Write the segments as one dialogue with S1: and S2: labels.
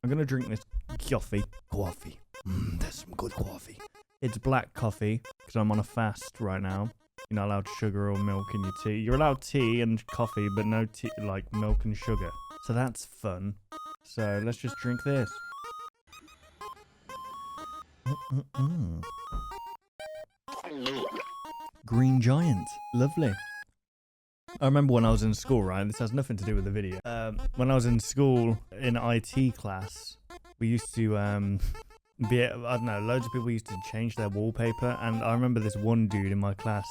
S1: I'm going to drink this coffee. There's some good coffee. It's black coffee because I'm on a fast right now. You're not allowed sugar or milk in your tea. You're allowed tea and coffee, but no tea, like milk and sugar. So that's fun. So let's just drink this. Green Giant. Lovely. I remember when I was in school, right? This has nothing to do with the video. When I was in school, in IT class, we used to, I don't know, loads of people used to change their wallpaper. And I remember this one dude in my class,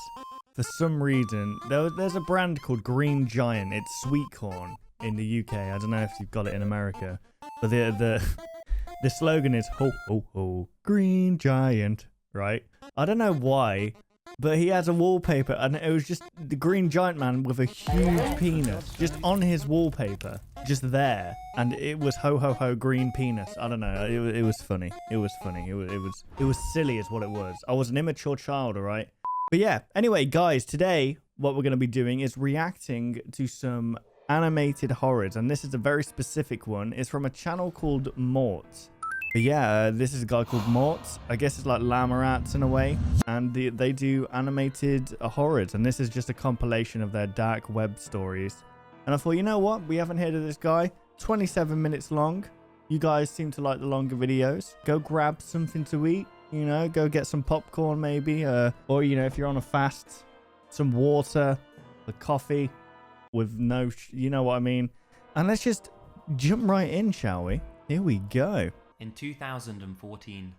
S1: for some reason, there's a brand called Green Giant. It's sweet corn in the UK. I don't know if you've got it in America. But the slogan is, ho, ho, ho, Green Giant, right? I don't know why, but he has a wallpaper, and it was just the Green Giant man with a huge penis just on his wallpaper, just there, and it was ho ho ho green penis. I don't know. It was funny. It was funny. It was silly, is what it was. I was an immature child, alright. But yeah. Anyway, guys, today what we're gonna be doing is reacting to some animated horrors, and this is a very specific one. It's from a channel called Mort. But yeah, this is a guy called Mort. I guess it's like llama rats in a way. And they do animated horrors. And this is just a compilation of their dark web stories. And I thought, you know what? We haven't heard of this guy. 27 minutes long. You guys seem to like the longer videos. Go grab something to eat. You know, go get some popcorn maybe. Or, you know, if you're on a fast, some water, a coffee with no, you know what I mean. And let's just jump right in, shall we? Here we go.
S2: In 2014,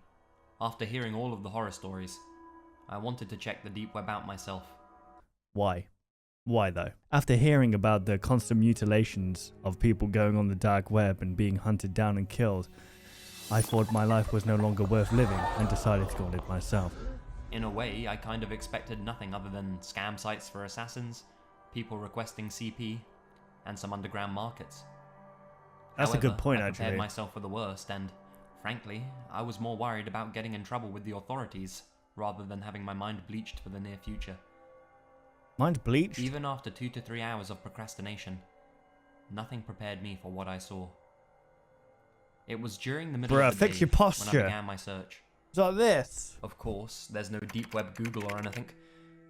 S2: after hearing all of the horror stories, I wanted to check the deep web out myself.
S1: Why? Why though? After hearing about the constant mutilations of people going on the dark web and being hunted down and killed, I thought my life was no longer worth living and decided to go on it myself.
S2: In a way, I kind of expected nothing other than scam sites for assassins, people requesting CP, and some underground markets.
S1: That's
S2: However,
S1: a good point,
S2: I prepared
S1: actually.
S2: myself for the worst, and frankly, I was more worried about getting in trouble with the authorities rather than having my mind bleached for the near future.
S1: Mind bleached?
S2: Even after 2 to 3 hours of procrastination, nothing prepared me for what I saw. It was during the middle of the
S1: fix
S2: day
S1: your posture.
S2: when I began my search.
S1: It's like this.
S2: Of course, there's no deep web Google or anything,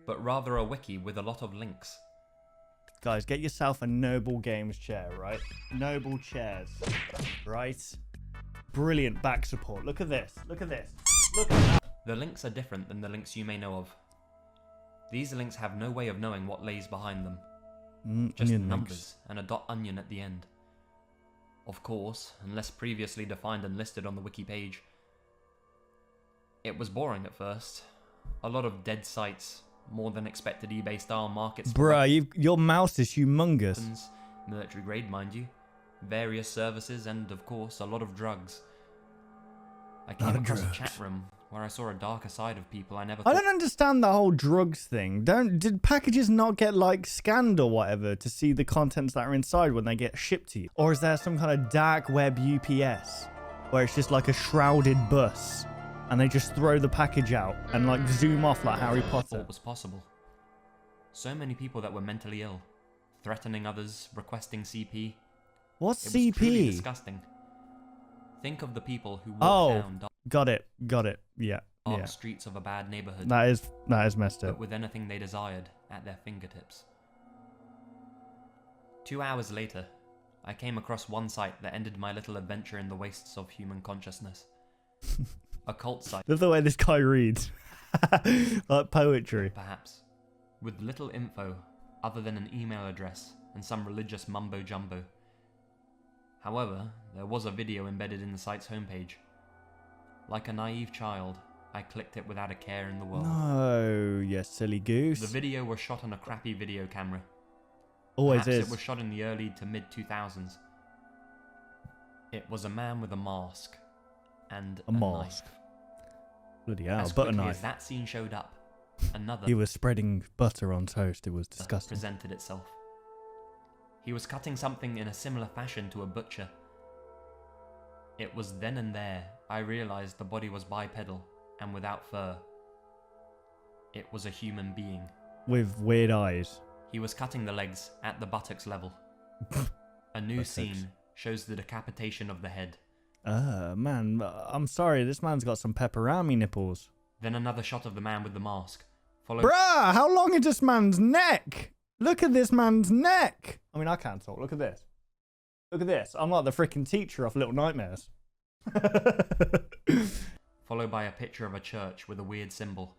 S2: but rather a wiki with a lot of links.
S1: Guys, get yourself a Noble Games chair, right? Noble chairs, right? Brilliant back support. Look at this. Look at this. Look at that.
S2: The links are different than the links you may know of. These links have no way of knowing what lays behind them. Just numbers
S1: links.
S2: and a .onion at the end. Of course, unless previously defined and listed on the wiki page. It was boring at first. A lot of dead sites, more than expected eBay style markets.
S1: Bruh, your mouse is humongous.
S2: Weapons, military grade mind you, various services, and of course a lot of drugs. I came across a chat room where I saw a darker side of people I never thought.
S1: I don't understand the whole drugs thing. Did packages not get like scanned or whatever to see the contents that are inside when they get shipped to you? Or is there some kind of dark web UPS where it's just like a shrouded bus and they just throw the package out and like zoom off like Harry Potter?
S2: Thought was possible. So many people that were mentally ill, threatening others, requesting CP.
S1: What's
S2: It was truly
S1: CP?
S2: disgusting. Think of the people who walk down
S1: Got it. Yeah.
S2: dark streets of a bad neighborhood,
S1: That is messed
S2: but
S1: up.
S2: with anything they desired at their fingertips. 2 hours later, I came across one site that ended my little adventure in the wastes of human consciousness. A cult site,
S1: Love the way this guy reads. Like poetry.
S2: perhaps, with little info other than an email address and some religious mumbo-jumbo. However, there was a video embedded in the site's homepage. Like a naive child, I clicked it without a care in the world.
S1: No, you silly goose.
S2: The video was shot on a crappy video camera.
S1: Always
S2: Perhaps
S1: is.
S2: it was shot in the early to mid-2000s. It was a man with a mask and a
S1: mask.
S2: knife.
S1: Bloody hell,
S2: As
S1: butter
S2: quickly
S1: knife.
S2: as that scene showed up, another
S1: He was spreading butter on toast. It was disgusting.
S2: presented itself. He was cutting something in a similar fashion to a butcher. It was then and there I realized the body was bipedal and without fur. It was a human being.
S1: With weird eyes.
S2: He was cutting the legs at the buttocks level. A new
S1: Buttocks.
S2: scene shows the decapitation of the head.
S1: Man, I'm sorry. This man's got some pepperami nipples.
S2: Then another shot of the man with the mask, followed...
S1: Bruh, how long is this man's neck? Look at this man's neck. I mean, I can't talk. Look at this. Look at this. I'm like the freaking teacher off Little Nightmares.
S2: followed by a picture of a church with a weird symbol.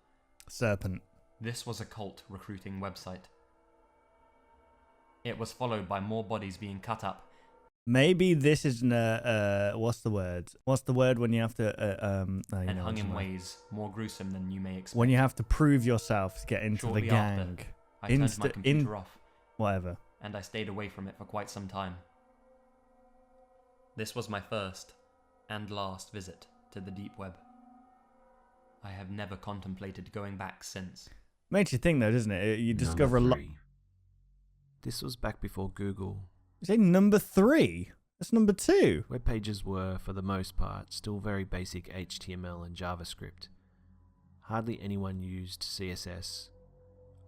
S1: Serpent.
S2: This was a cult recruiting website. It was followed by more bodies being cut up.
S1: Maybe this is what's the word? What's the word when you have to
S2: And hung in ways more gruesome than you may expect.
S1: when you have to prove yourself to get into
S2: Shortly
S1: the gang?
S2: after, I turned my computer off,
S1: Whatever.
S2: and I stayed away from it for quite some time. This was my first and last visit to the deep web. I have never contemplated going back since.
S1: Makes you think though, doesn't it? You discover a lot.
S3: This was back before Google.
S1: You say number 3? That's number 2.
S3: Web pages were, for the most part, still very basic HTML and JavaScript. Hardly anyone used CSS.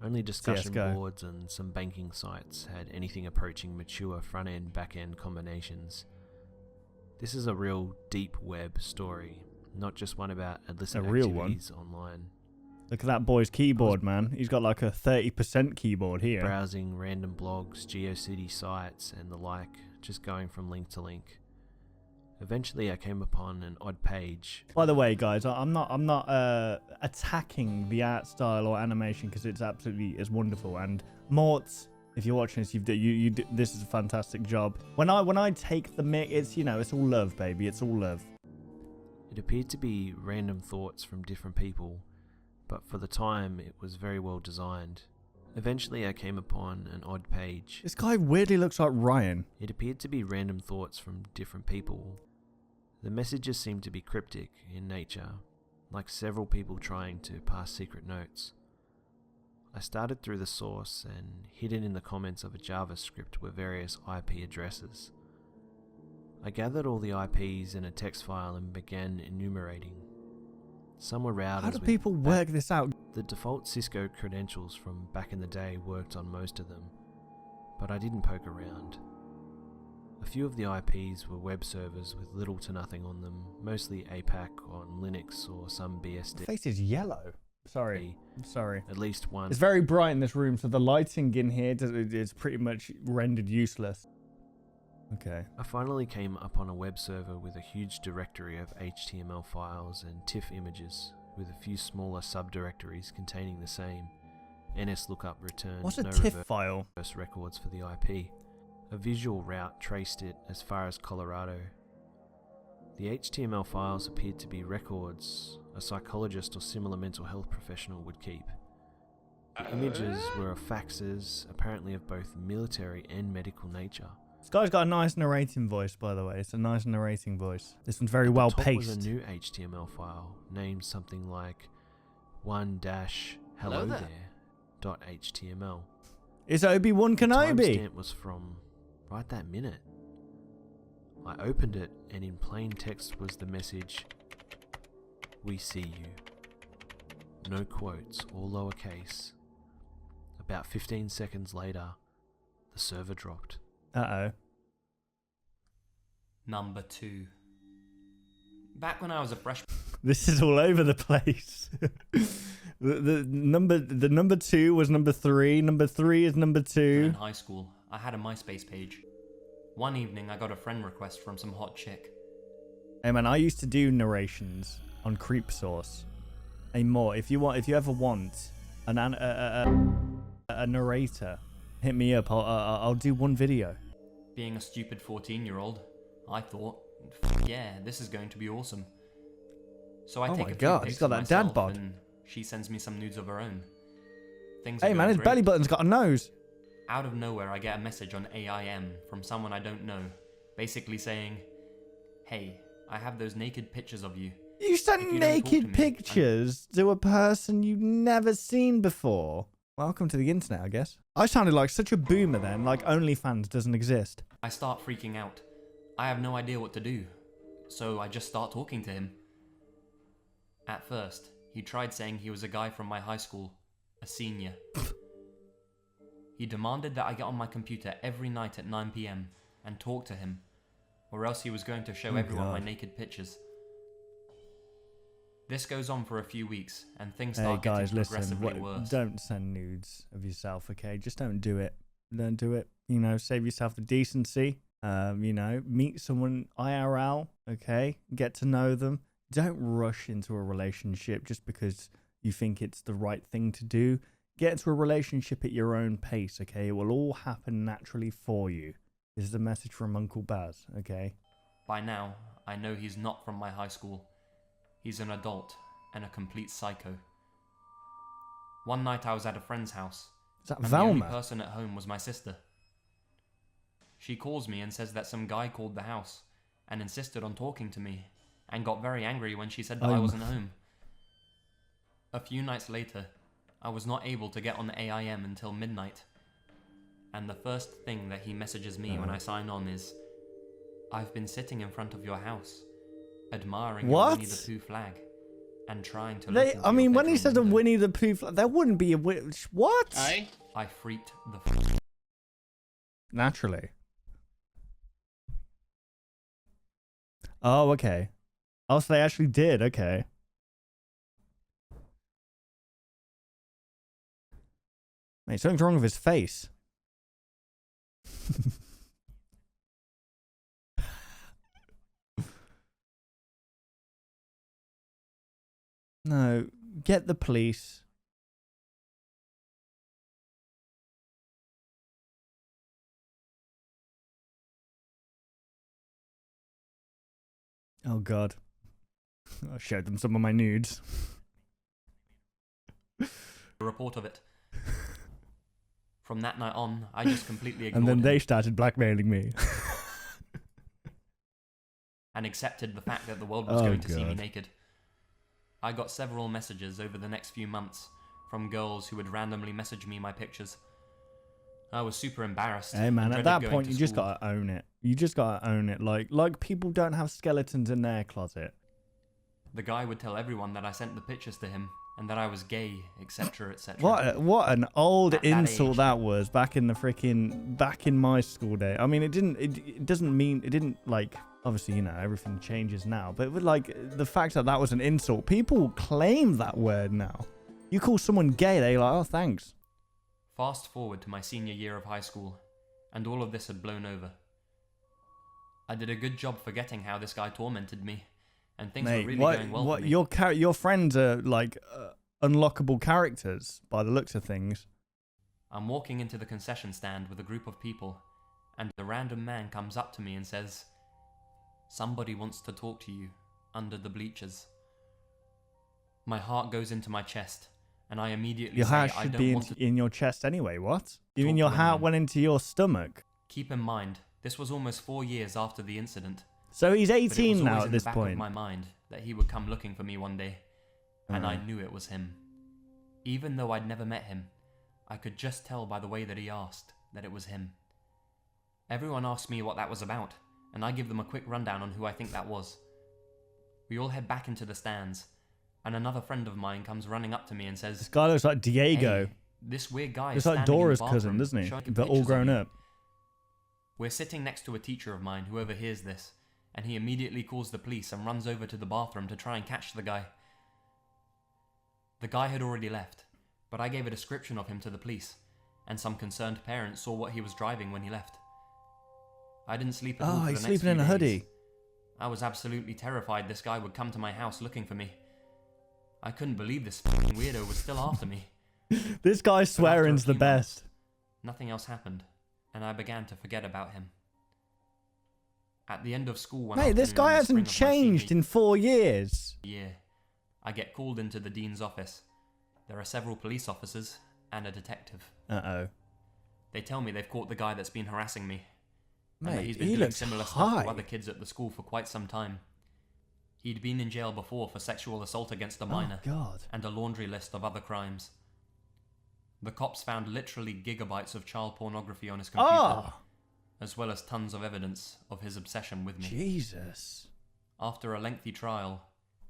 S3: Only discussion
S1: CS:GO.
S3: boards and some banking sites had anything approaching mature front-end, back-end combinations. This is a real deep web story, not just one about illicit
S1: A real one.
S3: activities online.
S1: Look at that boy's keyboard, man. He's got like a 30% keyboard here.
S3: Browsing random blogs, GeoCity sites, and the like, just going from link to link. Eventually, I came upon an odd page.
S1: By the way, guys, I'm not attacking the art style or animation because it's wonderful. And Morts, if you're watching this, this is a fantastic job. When I take the mic, it's it's all love, baby. It's all love.
S3: It appeared to be random thoughts from different people, but for the time, it was very well designed. Eventually, I came upon an odd page.
S1: This guy weirdly looks like Ryan.
S3: It appeared to be random thoughts from different people. The messages seemed to be cryptic in nature, like several people trying to pass secret notes. I started through the source, and hidden in the comments of a JavaScript were various IP addresses. I gathered all the IPs in a text file and began enumerating. Some were routers.
S1: How do people work this out?
S3: The default Cisco credentials from back in the day worked on most of them, but I didn't poke around. A few of the IPs were web servers with little to nothing on them, mostly APAC on Linux or some BSD.
S1: My face is yellow. Sorry. I'm sorry.
S3: At least one.
S1: It's very bright in this room, so the lighting in here is pretty much rendered useless. Okay.
S3: I finally came upon a web server with a huge directory of HTML files and TIFF images, with a few smaller subdirectories containing the same. NSLOOKUP returned
S1: What's a
S3: no
S1: TIFF file?
S3: reverse records for the IP. A visual route traced it as far as Colorado. The HTML files appeared to be records a psychologist or similar mental health professional would keep. The images were of faxes, apparently of both military and medical nature.
S1: This guy's got a nice narrating voice, by the way. It's a nice narrating voice. This one's very well
S3: Top
S1: paced.
S3: was a new HTML file named something like 1-hello there.html.
S1: Is Obi-Wan
S3: The
S1: Kenobi?
S3: timestamp was from right that minute. I opened it, and in plain text was the message, "We see you." No quotes, all lowercase. About 15 seconds later, the server dropped.
S1: Uh-oh.
S2: Number 2. Back when I was a freshman
S1: This is all over the place. the number 2 was number 3. Number 3 is number 2.
S2: in high school, I had a MySpace page. One evening, I got a friend request from some hot chick.
S1: Hey man, I used to do narrations on Creep Source. Hey more, if you ever want a narrator, hit me up. I'll do one video.
S2: Being a stupid 14-year-old, I thought, yeah, this is going to be awesome. So I
S1: Oh
S2: take
S1: my
S2: a few
S1: God,
S2: pics
S1: he's got
S2: of
S1: that dad
S2: myself
S1: bod.
S2: and she sends me some nudes of her own. Things are
S1: Hey man,
S2: going
S1: his
S2: great.
S1: belly button's got a nose.
S2: Out of nowhere, I get a message on AIM from someone I don't know, basically saying, "Hey, I have those naked pictures of you.
S1: You sent
S2: If you don't talk to
S1: naked
S2: me,
S1: pictures to a person you've never seen before. Welcome to the internet, I guess. I sounded like such a boomer then, like OnlyFans doesn't exist.
S2: I start freaking out. I have no idea what to do, so I just start talking to him. At first, he tried saying he was a guy from my high school, a senior. He demanded that I get on my computer every night at 9 PM and talk to him. or else he was going to show
S1: Oh,
S2: everyone my
S1: God.
S2: naked pictures. This goes on for a few weeks, and things
S1: Hey
S2: start
S1: guys,
S2: getting
S1: listen.
S2: progressively worse.
S1: Don't send nudes of yourself, okay? Just don't do it. Don't do it. You know, save yourself the decency. You know, meet someone IRL, okay? Get to know them. Don't rush into a relationship just because you think it's the right thing to do. Get into a relationship at your own pace, okay? It will all happen naturally for you. This is a message from Uncle Baz, okay?
S2: By now, I know he's not from my high school. He's an adult and a complete psycho. One night I was at a friend's house,
S1: Is that
S2: and the only
S1: Velma?
S2: person at home was my sister. She calls me and says that some guy called the house and insisted on talking to me, and got very angry when she said that I wasn't home. A few nights later, I was not able to get on the AIM until midnight, and the first thing that he messages me when I sign on is, "I've been sitting in front of your house, admiring your
S1: What?
S2: Winnie the Pooh flag, and trying to
S1: They,
S2: look
S1: I
S2: into
S1: mean,
S2: your
S1: when he
S2: bedroom
S1: says a
S2: window."
S1: Winnie the Pooh, there wouldn't be a what?
S4: Aye.
S2: I freaked the
S1: Naturally. Oh, okay. Oh, so they actually did. Okay. Mate, something's wrong with his face. No, get the police. Oh God. I showed them some of my nudes.
S2: report of it. From that night on, I just completely ignored
S1: And then
S2: him
S1: they started blackmailing me.
S2: and accepted the fact that the world was
S1: Oh,
S2: going to see me
S1: God.
S2: naked. I got several messages over the next few months from girls who would randomly message me my pictures. I was super embarrassed.
S1: Hey man,
S2: and
S1: at
S2: dreaded
S1: that
S2: going
S1: point
S2: to
S1: you just
S2: school.
S1: gotta own it. You just gotta own it. Like people don't have skeletons in their closet.
S2: The guy would tell everyone that I sent the pictures to him and that I was gay, etc., etc.
S1: What an old
S2: At that
S1: insult
S2: age.
S1: that was back in my school day. I mean, it doesn't mean it didn't like obviously, you know, everything changes now, but with like the fact that that was an insult, people claim that word now. You call someone gay, they're like, "Oh, thanks."
S2: Fast forward to my senior year of high school, and all of this had blown over. I did a good job forgetting how this guy tormented me, and things were
S1: Mate,
S2: really
S1: what
S2: going well for me.
S1: your friends are like unlockable characters by the looks of things.
S2: I'm walking into the concession stand with a group of people, and a random man comes up to me and says, "Somebody wants to talk to you under the bleachers." My heart goes into my chest, and I immediately
S1: Your
S2: say,
S1: heart
S2: "I
S1: should
S2: don't
S1: be
S2: want to."
S1: in your chest anyway. What? You mean
S2: Talk
S1: your
S2: to
S1: heart
S2: anyone.
S1: went into your stomach?
S2: Keep in mind, this was almost 4 years after the incident.
S1: So he's
S2: But it
S1: 18
S2: was
S1: now
S2: always
S1: at
S2: in
S1: this
S2: the back
S1: point.
S2: of my mind that he would come looking for me one day, and I
S1: Uh-huh.
S2: knew it was him. Even though I'd never met him, I could just tell by the way that he asked that it was him. Everyone asks me what that was about, and I give them a quick rundown on who I think that was. We all head back into the stands, and another friend of mine comes running up to me and
S1: This
S2: says,
S1: guy looks like Diego.
S2: "Hey, this weird guy
S1: It's
S2: is
S1: like
S2: standing in the
S1: Dora's cousin,
S2: bathroom
S1: doesn't he?
S2: showing
S1: But all
S2: pictures of
S1: grown
S2: you."
S1: up.
S2: We're sitting next to a teacher of mine who overhears this, and he immediately calls the police and runs over to the bathroom to try and catch the guy. The guy had already left, but I gave a description of him to the police, and some concerned parents saw what he was driving when he left. I didn't sleep at all
S1: Oh,
S2: for the
S1: he's
S2: next
S1: sleeping in
S2: few
S1: a
S2: days.
S1: hoodie.
S2: I was absolutely terrified this guy would come to my house looking for me. I couldn't believe this f***ing weirdo was still after me.
S1: This guy
S2: But after a
S1: swearing's the
S2: few months,
S1: best.
S2: Nothing else happened, and I began to forget about him. At the end of school one
S1: Mate, this
S2: afternoon
S1: guy
S2: in the spring
S1: hasn't
S2: of my senior
S1: changed in 4 years.
S2: year, I get called into the dean's office. There are several police officers and a detective.
S1: Uh-oh.
S2: They tell me they've caught the guy that's been harassing me, and that
S1: Mate,
S2: he's been
S1: he
S2: doing
S1: looks
S2: similar stuff
S1: high.
S2: to other kids at the school for quite some time. He'd been in jail before for sexual assault against a minor,
S1: Oh, God.
S2: and a laundry list of other crimes. The cops found literally gigabytes of child pornography on his computer,
S1: Oh,
S2: as well as tons of evidence of his obsession with me.
S1: Jesus.
S2: After a lengthy trial,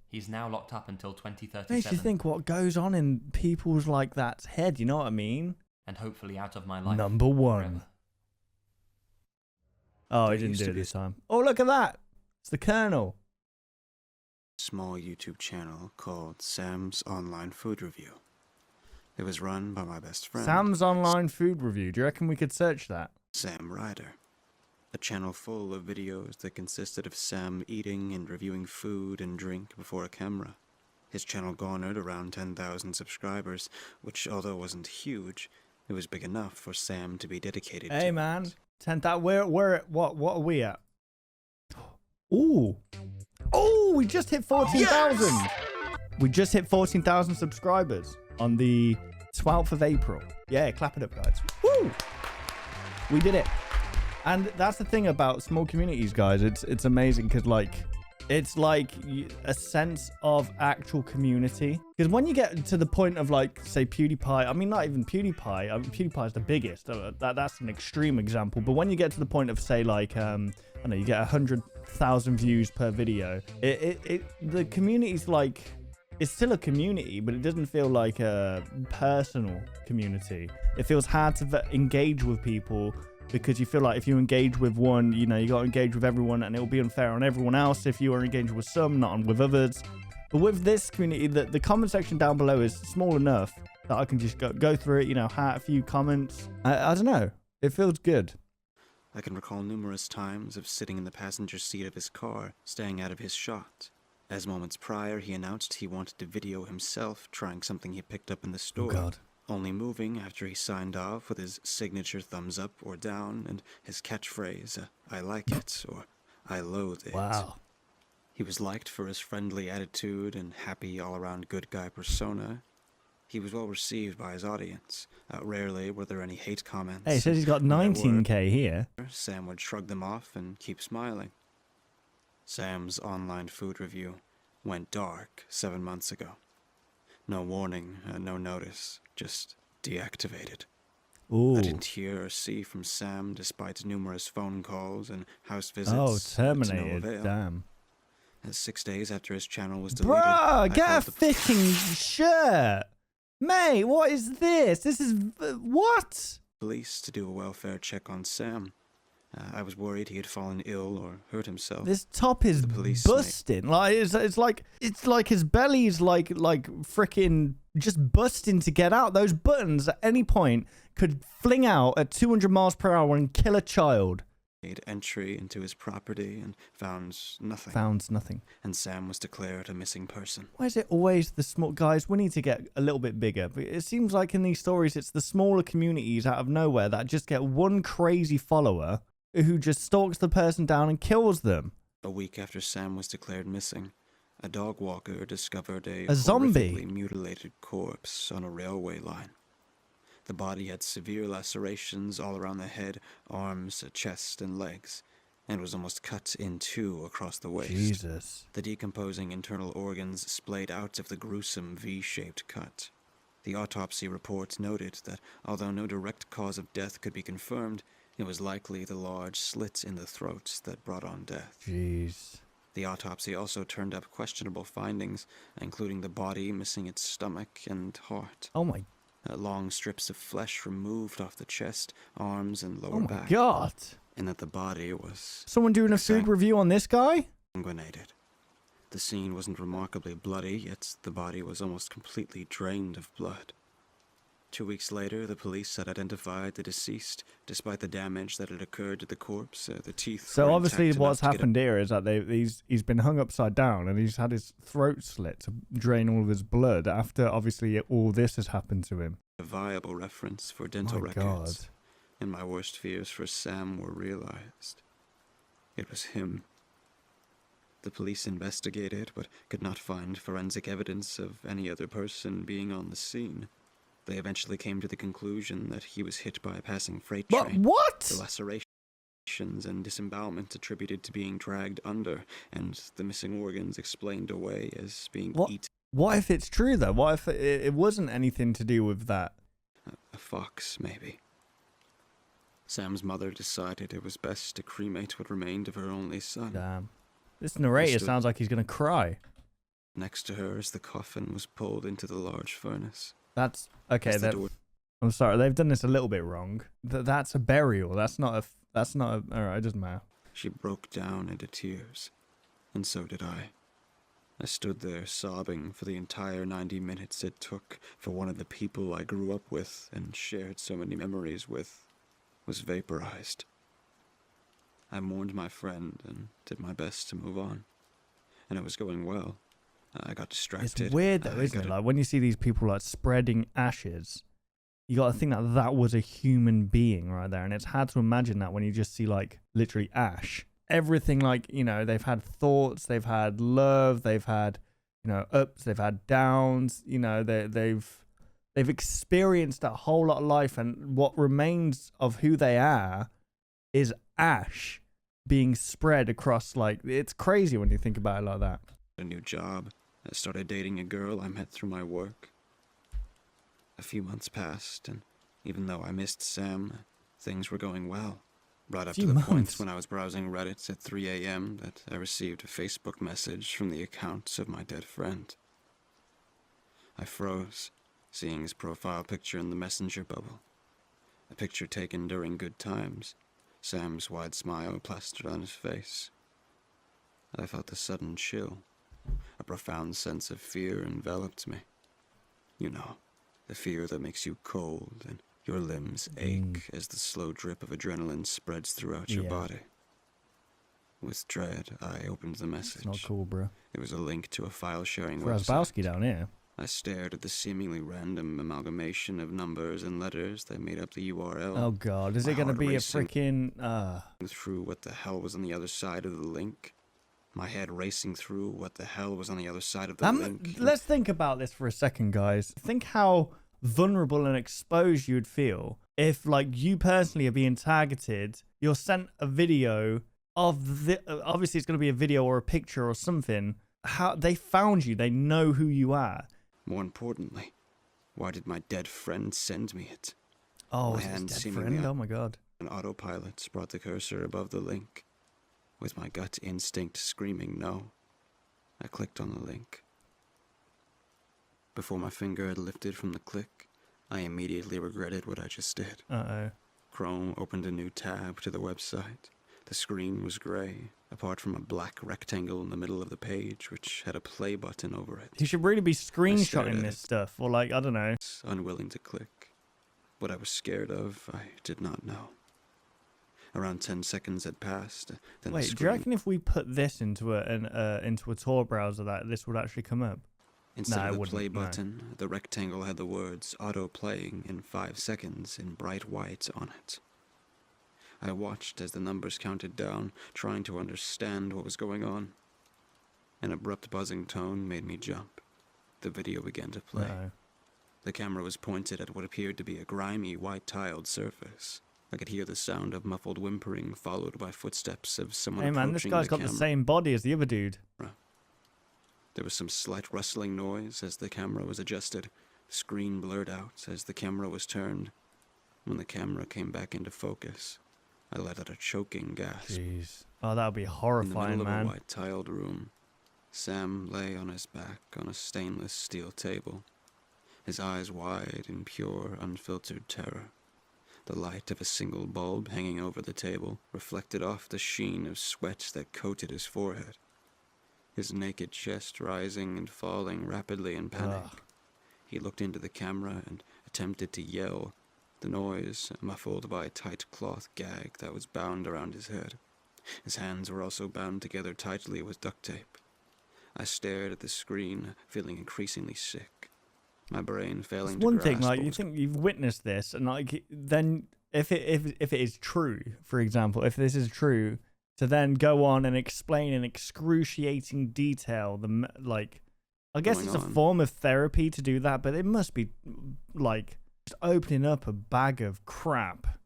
S2: he's now locked up until 2037,
S1: Makes you think what goes on in people's like that head, you know what I mean?
S2: and hopefully out of my life
S1: Number one.
S2: forever.
S1: Oh,
S4: There
S1: he didn't
S4: used
S1: do
S4: to
S1: it
S4: be
S1: this time. Oh, look at that. It's the Colonel.
S4: small YouTube channel called Sam's Online Food Review. It was run by my best friend,
S1: Sam's Online Food Review. Do you reckon we could search that?
S4: Sam Ryder. A channel full of videos that consisted of Sam eating and reviewing food and drink before a camera. His channel garnered around 10,000 subscribers, which, although wasn't huge, it was big enough for Sam to be dedicated to.
S1: Hey, man. 10,000. What are we at? Ooh. Oh, we just hit 14,000. Yes! We just hit 14,000 subscribers on the 12th of April. Yeah, clap it up, guys. Woo! We did it. And that's the thing about small communities, guys. It's amazing because, like, it's like a sense of actual community. Because when you get to the point of, like, say, PewDiePie, I mean, not even PewDiePie. I mean, PewDiePie is the biggest. That's an extreme example. But when you get to the point of, say, like, I don't know, you get 100,000 views per video. The community's like, it's still a community, but it doesn't feel like a personal community. It feels hard to engage with people, because you feel like if you engage with one, you know, you got to engage with everyone, and it will be unfair on everyone else if you are engaging with some, not with others. But with this community, the comment section down below is small enough that I can just go through it, you know, heart a few comments. I don't know. It feels good.
S4: I can recall numerous times of sitting in the passenger seat of his car, staying out of his shot. As moments prior, he announced he wanted to video himself trying something he picked up in the store.
S1: Oh, God.
S4: Only moving after he signed off with his signature thumbs up or down and his catchphrase, I like it, or I loathe it.
S1: Wow.
S4: He was liked for his friendly attitude and happy all-around good guy persona. He was well received by his audience. Rarely were there any hate comments.
S1: Hey, it says he's got 19K here.
S4: Sam would shrug them off and keep smiling. Sam's online food review went dark 7 months ago. No warning, no notice, just deactivated.
S1: Ooh.
S4: I didn't hear or see from Sam despite numerous phone calls and house visits.
S1: Oh, terminated.
S4: To no avail.
S1: Damn.
S4: 6 days after his channel was deleted,
S1: Bruh, get a fitting shirt. Mate, what is this? This is... what?
S4: Police to do a welfare check on Sam. I was worried he had fallen ill or hurt himself.
S1: This top is busting. Like it's like his belly's like freaking just busting to get out. Those buttons at any point could fling out at 200 miles per hour and kill a child.
S4: Made entry into his property and found nothing.
S1: Found nothing.
S4: And Sam was declared a missing person.
S1: Why is it always the small guys? We need to get a little bit bigger. But it seems like in these stories, it's the smaller communities out of nowhere that just get one crazy follower who just stalks the person down and kills them.
S4: A week after Sam was declared missing, a dog walker discovered a
S1: zombie
S4: horrifically mutilated corpse on a railway line. The body had severe lacerations all around the head, arms, chest, and legs, and was almost cut in two across the waist.
S1: Jesus.
S4: The decomposing internal organs splayed out of the gruesome V-shaped cut. The autopsy report noted that although no direct cause of death could be confirmed, it was likely the large slits in the throat that brought on death.
S1: Jeez.
S4: The autopsy also turned up questionable findings, including the body missing its stomach and heart.
S1: Oh my.
S4: Long strips of flesh removed off the chest, arms, and lower back.
S1: Oh my God.
S4: And that the body was...
S1: someone doing a food review on this guy?
S4: ...sanguinated. The scene wasn't remarkably bloody, yet the body was almost completely drained of blood. 2 weeks later, the police had identified the deceased, despite the damage that had occurred to the corpse. The teeth.
S1: So obviously, what's happened here is that he's been hung upside down and he's had his throat slit to drain all of his blood. After obviously all this has happened to him.
S4: A viable reference for dental records, and my worst fears for Sam were realized. It was him. The police investigated, but could not find forensic evidence of any other person being on the scene. They eventually came to the conclusion that he was hit by a passing freight train.
S1: What?
S4: The lacerations and disembowelment attributed to being dragged under, and the missing organs explained away as being eaten.
S1: What if it's true, though? What if it wasn't anything to do with that?
S4: A fox, maybe. Sam's mother decided it was best to cremate what remained of her only son.
S1: Damn. This narrator sounds like he's going to cry.
S4: Next to her as the coffin was pulled into the large furnace.
S1: That's okay. I'm sorry. They've done this a little bit wrong. That's a burial. That's not a. All right. It doesn't matter.
S4: she broke down into tears, and so did I. I stood there sobbing for the entire 90 minutes it took for one of the people I grew up with and shared so many memories with was vaporized. I mourned my friend and did my best to move on, and it was going well. I got distracted.
S1: It's weird though, isn't it? Like when you see these people like spreading ashes, you got to think that that was a human being right there, and it's hard to imagine that when you just see like literally ash. Everything, like, you know, they've had thoughts, they've had love, they've had, you know, ups, they've had downs, you know, they've experienced a whole lot of life, and what remains of who they are is ash being spread across, like, it's crazy when you think about it like that.
S4: A new job. I started dating a girl I met through my work. A few months passed, and even though I missed Sam, things were going well. Right up to the point when I was browsing Reddit at 3 a.m. that I received a Facebook message from the account of my dead friend. I froze, seeing his profile picture in the messenger bubble. A picture taken during good times, Sam's wide smile plastered on his face. I felt a sudden chill. A profound sense of fear enveloped me. You know, the fear that makes you cold and your limbs ache as the slow drip of adrenaline spreads throughout your body. With dread, I opened the message.
S1: It's not cool, bro.
S4: It was a link to a file-sharing
S1: website. Razbowski down here.
S4: I stared at the seemingly random amalgamation of numbers and letters that made up the URL.
S1: Oh god, is it going to be a freaking...
S4: Through what the hell was on the other side of the link. My head racing through what the hell was on the other side of the link.
S1: Let's think about this for a second, guys. Think how vulnerable and exposed you'd feel if, like, you personally are being targeted, you're sent a video of the obviously it's going to be a video or a picture or something. How they found you, they know who you are.
S4: More importantly, why did my dead friend send me it?
S1: Oh, my hand dead friend? Oh my god.
S4: An autopilot brought the cursor above the link, with my gut instinct screaming no. I clicked on the link. Before my finger had lifted from the click, I immediately regretted what I just did.
S1: Uh-oh.
S4: Chrome opened a new tab to the website. The screen was grey, apart from a black rectangle in the middle of the page, which had a play button over it.
S1: You should really be screenshotting this stuff, or like, I don't know.
S4: Unwilling to click. What I was scared of, I did not know. Around 10 seconds had passed. Then
S1: wait, do you reckon if we put this into a Tor browser that this would actually come up?
S4: Instead of the play button, the rectangle had the words auto-playing in 5 seconds in bright white on it. I watched as the numbers counted down, trying to understand what was going on. An abrupt buzzing tone made me jump. The video began to play. The camera was pointed at what appeared to be a grimy, white-tiled surface. I could hear the sound of muffled whimpering, followed by footsteps of someone approaching the camera.
S1: Hey man, this guy's got the same body as the other dude.
S4: There was some slight rustling noise as the camera was adjusted. The screen blurred out as the camera was turned. When the camera came back into focus, I let out a choking gasp.
S1: Jeez. Oh, that would be horrifying,
S4: in the middle
S1: man.
S4: Of a white-tiled room, Sam lay on his back on a stainless steel table, his eyes wide in pure, unfiltered terror. The light of a single bulb hanging over the table reflected off the sheen of sweat that coated his forehead. His naked chest rising and falling rapidly in panic. He looked into the camera and attempted to yell, the noise muffled by a tight cloth gag that was bound around his head. His hands were also bound together tightly with duct tape. I stared at the screen, feeling increasingly sick. My brain failing to grasp. One thing,
S1: like, you think you've witnessed this, and like, then if it is true, for example, if this is true, to then go on and explain in excruciating detail I guess it's a form of therapy to do that, but it must be like just opening up a bag of crap.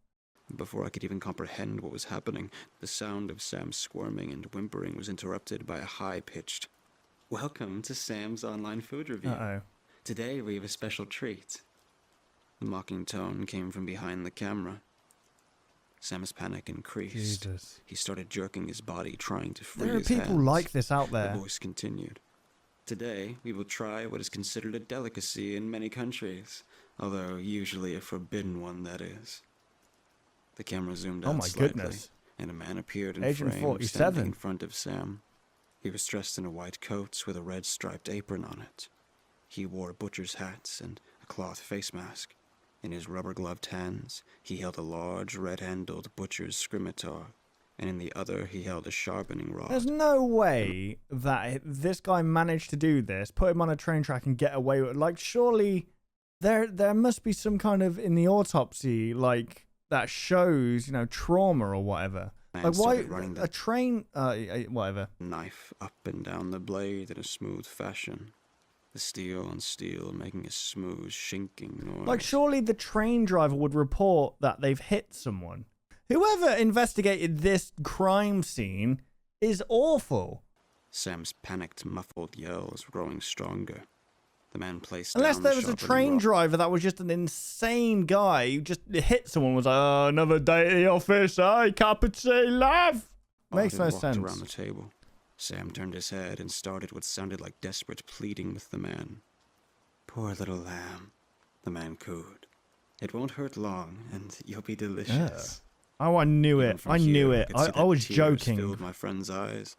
S4: Before I could even comprehend what was happening, the sound of Sam squirming and whimpering was interrupted by a high-pitched, "Welcome to Sam's online food review.
S1: Uh-oh.
S4: Today we have a special treat." The mocking tone came from behind the camera. Sam's panic increased.
S1: Jesus.
S4: He started jerking his body, trying to free
S1: his hands. There are people like this out there.
S4: The voice continued. "Today we will try what is considered a delicacy in many countries, although usually a forbidden one, that is." The camera zoomed out slightly, and a man appeared in
S1: Agent
S4: frame
S1: 47.
S4: standing in front of Sam. He was dressed in a white coat with a red striped apron on it. He wore a butcher's hat and a cloth face mask. In his rubber-gloved hands, he held a large red-handled butcher's scimitar, and in the other he held a sharpening rod.
S1: There's no way that this guy managed to do this, put him on a train track and get away with it. Like, surely there must be some kind of, in the autopsy, like, that shows, you know, trauma or whatever. Like, why a train, whatever.
S4: Knife up and down the blade in a smooth fashion. The steel on steel making a smooth, shinking noise.
S1: Like, surely the train driver would report that they've hit someone. Whoever investigated this crime scene is awful.
S4: Sam's panicked, muffled yells growing stronger. The man placed
S1: Unless
S4: down
S1: there
S4: the
S1: was a
S4: sharpening
S1: train
S4: rod.
S1: driver that was just an insane guy who just hit someone, was like, oh, another day at the office, cup of tea, love. Makes no
S4: Alden walked
S1: sense.
S4: around the table. Sam turned his head and started what sounded like desperate pleading with the man. Poor little lamb, the man cooed. It won't hurt long, and you'll be delicious.
S1: Oh, I knew
S4: Even
S1: it.
S4: from
S1: I
S4: here,
S1: knew
S4: I
S1: it.
S4: could see
S1: I
S4: that
S1: was
S4: tears
S1: joking.
S4: filled my friend's eyes.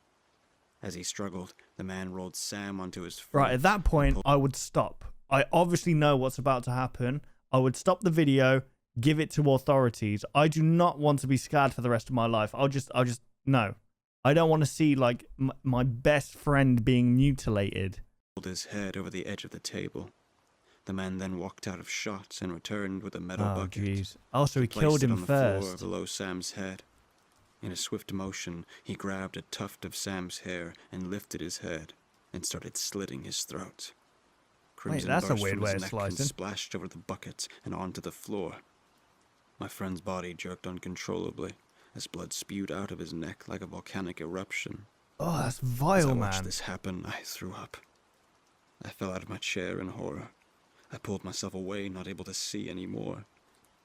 S4: As he struggled, the man rolled Sam onto his feet.
S1: Right, at that point, I would stop. I obviously know what's about to happen. I would stop the video, give it to authorities. I do not want to be scarred for the rest of my life. I'll just, no. I don't want to see, like, my best friend being mutilated.
S4: Pulled his head over the edge of the table. The man then walked out of shot and returned with a metal
S1: Oh,
S4: bucket.
S1: jeez. Oh, so he
S4: Placed
S1: killed
S4: it
S1: him
S4: on the floor
S1: first.
S4: below Sam's head. In a swift motion, he grabbed a tuft of Sam's hair and lifted his head and started slitting his throat. Crimson
S1: that's a
S4: burst
S1: weird
S4: from
S1: way
S4: his
S1: of
S4: neck and
S1: slicing.
S4: splashed over the bucket and onto the floor. My friend's body jerked uncontrollably as blood spewed out of his neck like a volcanic eruption.
S1: Oh, that's
S4: As I
S1: vile,
S4: watched
S1: man.
S4: this happen, I threw up. I fell out of my chair in horror. I pulled myself away, not able to see any more.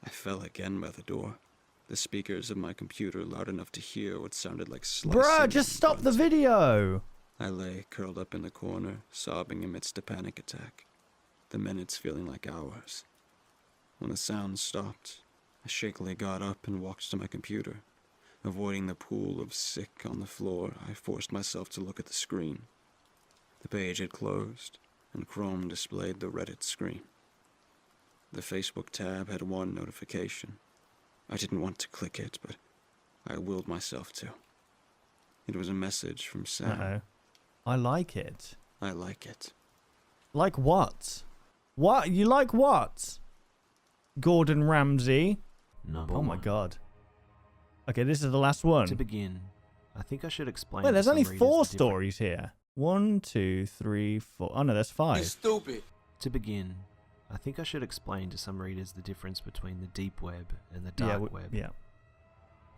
S4: I fell again by the door. The speakers of my computer loud enough to hear what sounded like slicing.
S1: Bruh, just stop the
S4: buns.
S1: video.
S4: I lay curled up in the corner, sobbing amidst a panic attack. The minutes feeling like hours. When the sound stopped, I shakily got up and walked to my computer. Avoiding the pool of sick on the floor, I forced myself to look at the screen. The page had closed, and Chrome displayed the Reddit screen. The Facebook tab had one notification. I didn't want to click it, but I willed myself to. It was a message from Sam.
S1: Uh-oh. I like it.
S4: I like it.
S1: Like what? What? You like what? Gordon Ramsay?
S3: Number
S1: Oh my
S3: one.
S1: god. Okay, this is the last one.
S3: To begin, I think I should explain.
S1: Wait,
S3: to
S1: there's
S3: some
S1: only
S3: readers
S1: 4
S3: the difference.
S1: stories here. 1, 2, 3, 4. Oh no, there's 5.
S5: Stupid.
S3: To begin, I think I should explain to some readers the difference between the deep web and the dark web.
S1: Yeah.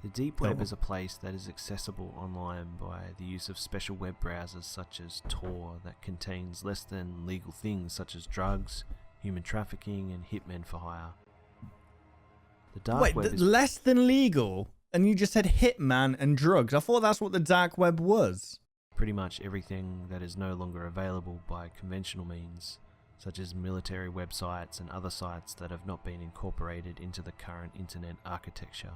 S3: The deep
S1: Go
S3: web
S1: on.
S3: is a place that is accessible online by the use of special web browsers such as Tor that contains less than legal things such as drugs, human trafficking, and hitmen for hire. The dark
S1: Wait,
S3: web is
S1: less than legal? And you just said hitman and drugs. I thought that's what the dark web was.
S3: pretty much everything that is no longer available by conventional means, such as military websites and other sites that have not been incorporated into the current internet architecture.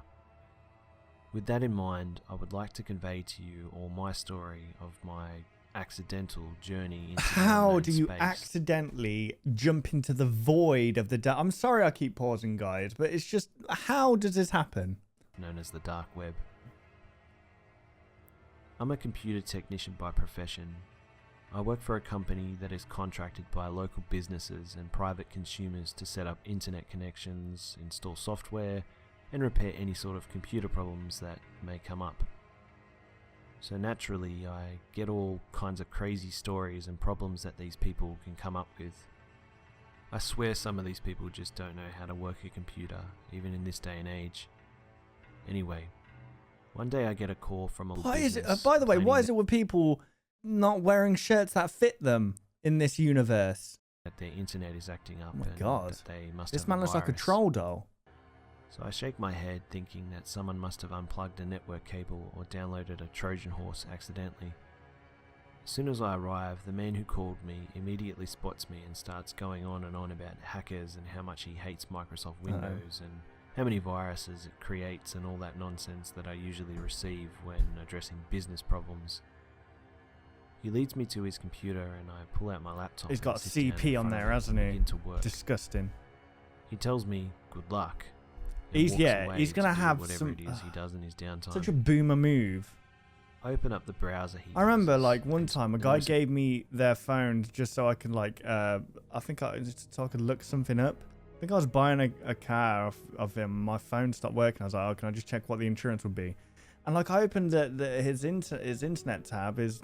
S3: With that in mind, I would like to convey to you all my story of my accidental journey into the
S1: How
S3: unknown
S1: do you
S3: space.
S1: accidentally jump into the void of the dark? I'm sorry I keep pausing, guys, but it's just, how does this happen?
S3: known as the dark web. I'm a computer technician by profession. I work for a company that is contracted by local businesses and private consumers to set up internet connections, install software, and repair any sort of computer problems that may come up. So naturally, I get all kinds of crazy stories and problems that these people can come up with. I swear some of these people just don't know how to work a computer, even in this day and age. Anyway, one day I get a call from a
S1: Why is it,
S3: business
S1: by the way, why
S3: complaining
S1: is it with people not wearing shirts that fit them in this universe?
S3: that their internet is acting up
S1: Oh my
S3: and
S1: God.
S3: that they must
S1: This
S3: have
S1: man looks like a
S3: virus.
S1: troll doll.
S3: So I shake my head thinking that someone must have unplugged a network cable or downloaded a Trojan horse accidentally. As soon as I arrive, the man who called me immediately spots me and starts going on and on about hackers and how much he hates Microsoft Windows and how many viruses it creates and all that nonsense that I usually receive when addressing business problems. He leads me to his computer and I pull out my laptop.
S1: He's got
S3: and sit down
S1: CP
S3: in
S1: on
S3: front
S1: there,
S3: of it
S1: hasn't
S3: and
S1: he?
S3: begin to work.
S1: Disgusting.
S3: He tells me good luck. and
S1: He's
S3: walks away
S1: he's gonna
S3: to do
S1: have
S3: whatever
S1: some
S3: it is he does in his downtime.
S1: such a boomer move.
S3: I open up the browser.
S1: I remember
S3: uses,
S1: like one
S3: and
S1: time a
S3: the
S1: guy
S3: most-
S1: gave me their phone just so I could like so I could look something up. I think I was buying a car of him. My phone stopped working. I was like, oh, can I just check what the insurance would be? And like I opened his internet tab, his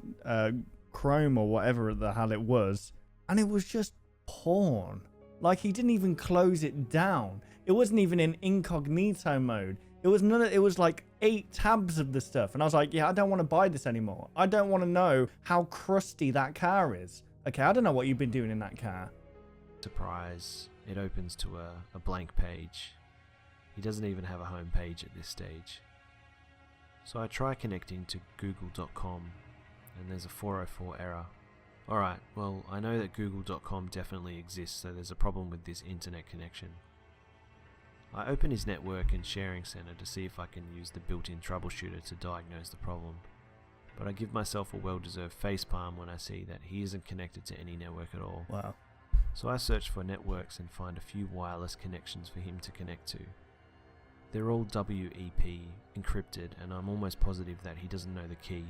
S1: Chrome or whatever the hell it was, and it was just porn. Like he didn't even close it down. It wasn't even in incognito mode. It was it was like 8 tabs of the stuff, and I was like, yeah, I don't want to buy this anymore. I don't want to know how crusty that car is. Okay, I don't know what you've been doing in that car.
S3: Surprise, it opens to a blank page. He doesn't even have a home page at this stage. So I try connecting to google.com and there's a 404 error. Alright, well I know that google.com definitely exists, so there's a problem with this internet connection. I open his network and sharing center to see if I can use the built-in troubleshooter to diagnose the problem. But I give myself a well-deserved facepalm when I see that he isn't connected to any network at all.
S1: Wow.
S3: So I search for networks and find a few wireless connections for him to connect to. They're all WEP, encrypted, and I'm almost positive that he doesn't know the key.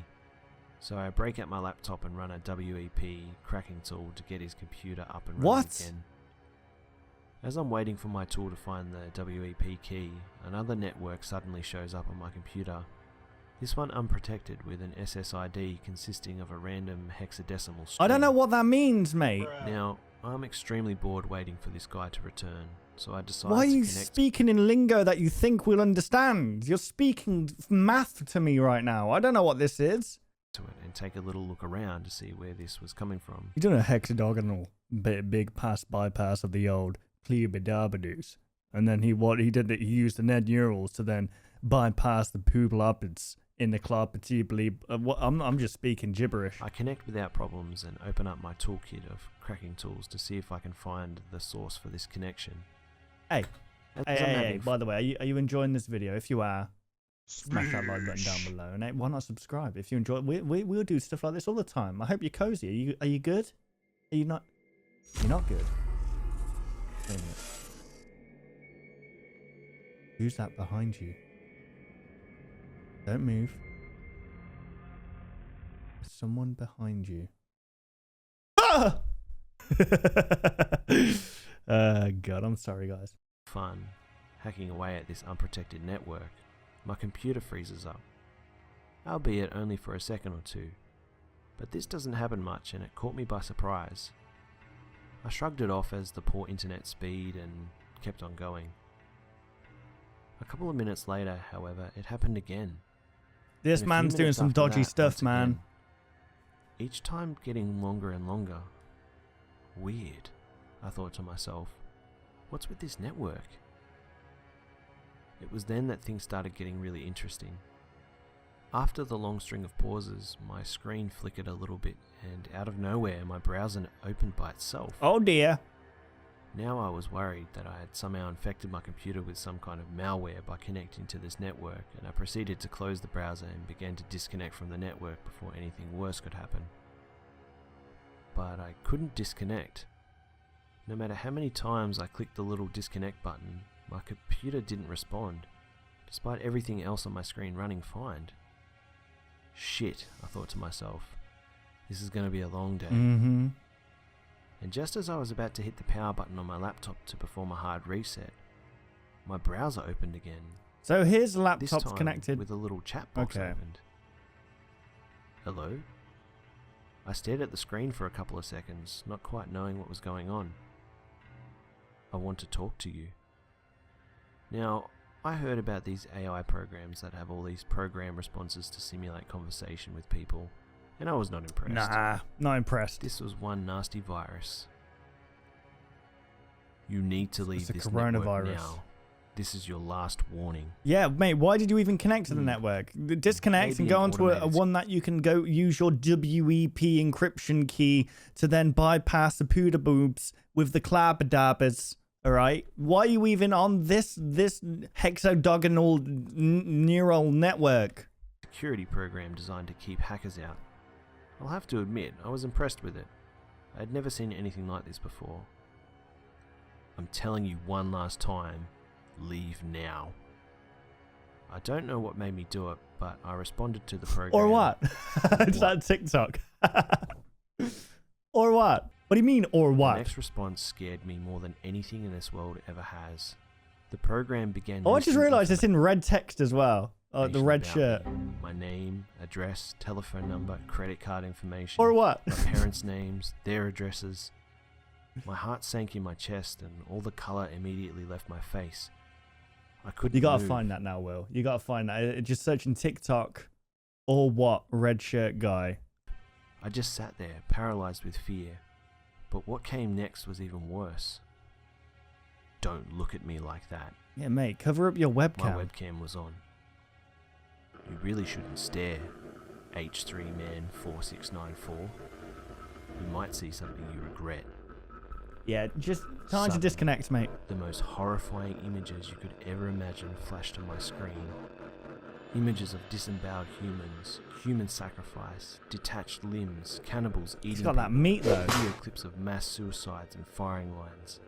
S3: So I break out my laptop and run a WEP cracking tool to get his computer up and running again. As I'm waiting for my tool to find the WEP key, another network suddenly shows up on my computer. This one unprotected with an SSID consisting of a random hexadecimal string.
S1: I don't know what that means, mate.
S3: Now, I'm extremely bored waiting for this guy to return, so I decide
S1: Why are
S3: to
S1: you
S3: connect
S1: speaking in lingo that you think we'll understand? You're speaking math to me right now. I don't know what this is.
S3: to it and take a little look around to see where this was coming from.
S1: You're doing a hexagonal big bypass of the old Cleobidabadoos. And then he used the net neurals to then bypass the pooblopids in the clopatibly. I'm just speaking gibberish.
S3: I connect without problems and open up my toolkit of cracking tools to see if I can find the source for this connection.
S1: Hey,
S3: As I'm having
S1: by the way, are you enjoying this video? If you are, smash that like button down below. And why not subscribe? If you enjoy it, we'll do stuff like this all the time. I hope you're cozy. Are you good? Are you not? You're not good. Wait a minute. Who's that behind you? Don't move. There's someone behind you. Ah! God, I'm sorry, guys.
S3: fun, hacking away at this unprotected network, my computer freezes up, albeit only for a second or two. But this doesn't happen much and it caught me by surprise. I shrugged it off as the poor internet speed and kept on going. A couple of minutes later, however, it happened again.
S1: This
S3: And a few
S1: man's doing
S3: minutes
S1: some
S3: after
S1: dodgy
S3: that,
S1: stuff,
S3: once
S1: man.
S3: again. Each time getting longer and longer. Weird, I thought to myself. What's with this network? It was then that things started getting really interesting. After the long string of pauses, my screen flickered a little bit and out of nowhere my browser opened by itself.
S1: Oh dear.
S3: Now I was worried that I had somehow infected my computer with some kind of malware by connecting to this network, and I proceeded to close the browser and began to disconnect from the network before anything worse could happen. But I couldn't disconnect. No matter how many times I clicked the little disconnect button, my computer didn't respond, despite everything else on my screen running fine. Shit, I thought to myself. This is going to be a long day.
S1: Mm-hmm.
S3: And just as I was about to hit the power button on my laptop to perform a hard reset, my browser opened again.
S1: So his
S3: This
S1: laptop's
S3: time
S1: connected.
S3: with a little chat box
S1: Okay.
S3: opened. Hello? I stared at the screen for a couple of seconds, not quite knowing what was going on. I want to talk to you. Now, I heard about these AI programs that have all these program responses to simulate conversation with people, and I was not impressed.
S1: Nah, not impressed.
S3: This was one nasty virus. You need to leave
S1: It's a
S3: this network
S1: coronavirus.
S3: now. This is your last warning.
S1: Yeah, mate, why did you even connect to the network? Disconnect and
S3: Maybe
S1: go
S3: an
S1: onto a
S3: automated-
S1: one that you can go use your WEP encryption key to then bypass the pooda boobs with the clabadabas. All right. Why are you even on this hexagonal neural network?
S3: Security program designed to keep hackers out. I'll have to admit, I was impressed with it. I had never seen anything like this before. I'm telling you one last time, leave now. I don't know what made me do it, but I responded to the program.
S1: Or what? It's that TikTok. Or what? What do you mean, or what?
S3: The next response scared me more than anything in this world ever has. The program began...
S1: Oh, I just realized it's in red text as well. Oh, the red shirt.
S3: My name, address, telephone number, credit card information.
S1: Or what?
S3: My parents' names, their addresses. My heart sank in my chest and all the color immediately left my face. I couldn't
S1: You gotta
S3: move.
S1: find that now, Will. You gotta find that. Just searching TikTok or what? Red shirt guy.
S3: I just sat there, paralyzed with fear. But what came next was even worse. Don't look at me like that.
S1: Yeah, mate, cover up your webcam.
S3: My webcam was on. You really shouldn't stare, H3 Man 4694. You might see something you regret.
S1: Yeah, just time to
S3: Suddenly,
S1: disconnect, mate.
S3: The most horrifying images you could ever imagine flashed on my screen. Images of disemboweled humans, human sacrifice, detached limbs, cannibals eating
S1: He's got that
S3: people,
S1: meat, though.
S3: video clips of mass suicides and firing lines.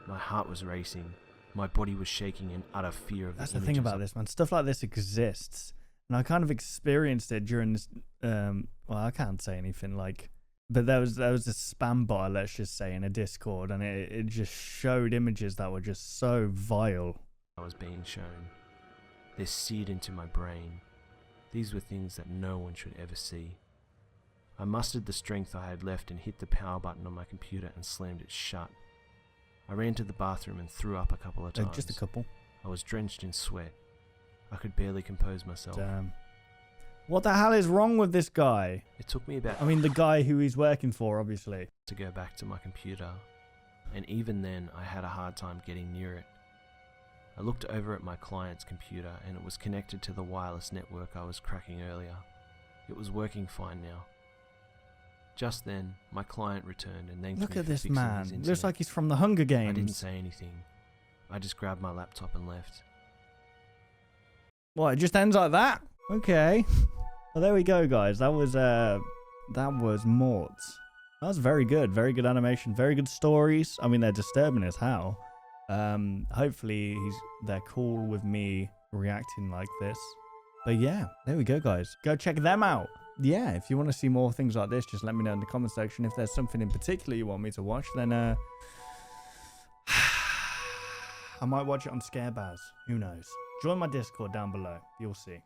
S3: My heart was racing. My body was shaking in utter fear of
S1: That's
S3: the
S1: the thing
S3: images
S1: about
S3: of-
S1: this, man. Stuff like this exists. And I kind of experienced it during this, well, I can't say anything, like, but there was a spam bot, let's just say, in a Discord, and it just showed images that were just so vile.
S3: I was being shown. They're seared into my brain. These were things that no one should ever see. I mustered the strength I had left and hit the power button on my computer and slammed it shut. I ran to the bathroom and threw up a couple of times.
S1: Just a couple.
S3: I was drenched in sweat. I could barely compose myself.
S1: Damn. What the hell is wrong with this guy?
S3: It took me about
S1: I mean, the guy who he's working for, obviously.
S3: to go back to my computer, and even then I had a hard time getting near it. I looked over at my client's computer and it was connected to the wireless network I was cracking earlier. It was working fine now. Just then, my client returned and thanked
S1: Look
S3: me
S1: at
S3: for
S1: this
S3: fixing
S1: man.
S3: his
S1: Looks
S3: internet.
S1: like he's from the Hunger
S3: I didn't
S1: Games.
S3: say anything. I just grabbed my laptop and left.
S1: What, it just ends like that? Okay. Well, there we go, guys. That was Mort. That was very good. Very good animation. Very good stories. I mean, they're disturbing as hell. Hopefully they're cool with me reacting like this. But yeah, there we go, guys. Go check them out. Yeah, if you want to see more things like this, just let me know in the comment section. If there's something in particular you want me to watch, then I might watch it on Scarebaz. Who knows? Join my Discord down below. You'll see.